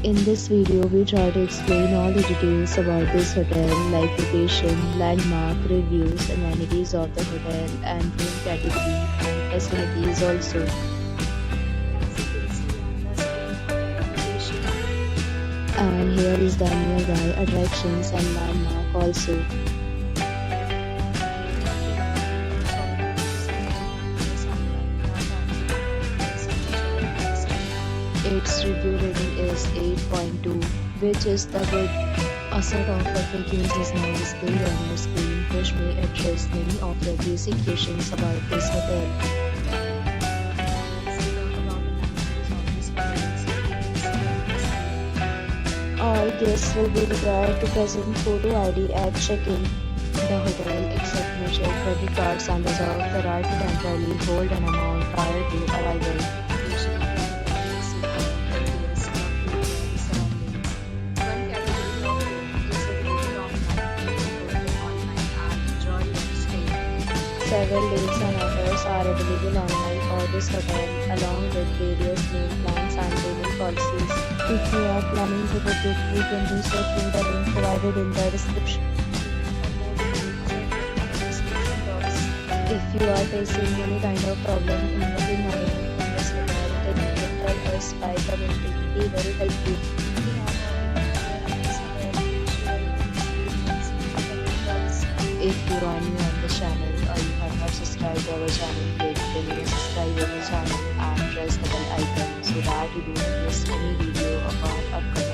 In this video, we try to explain all the details about this hotel, like location, landmark, reviews, amenities of the hotel, and room category and facilities also. And here is the nearby attractions and landmark also. Its review rating is 8.2, which is the good. A set of FAQs is now displayed on your screen, which may address many of the basic questions about this hotel. All guests will be required to present photo ID at check-in. The hotel accepts major credit cards and reserves the right to temporarily hold an amount prior to arrival. Several deals and offers are available online for this hotel, along with various meal plans and payment policies. If you are planning to book it, you can do so through the link provided in the description. If you are facing any kind of problem in booking a room in this hotel, then you can tell us by commenting. We will help you. If you are new on the channel or you have not subscribed to our channel yet, then you can subscribe our channel and press the bell icon so that you don't miss any video of our upcoming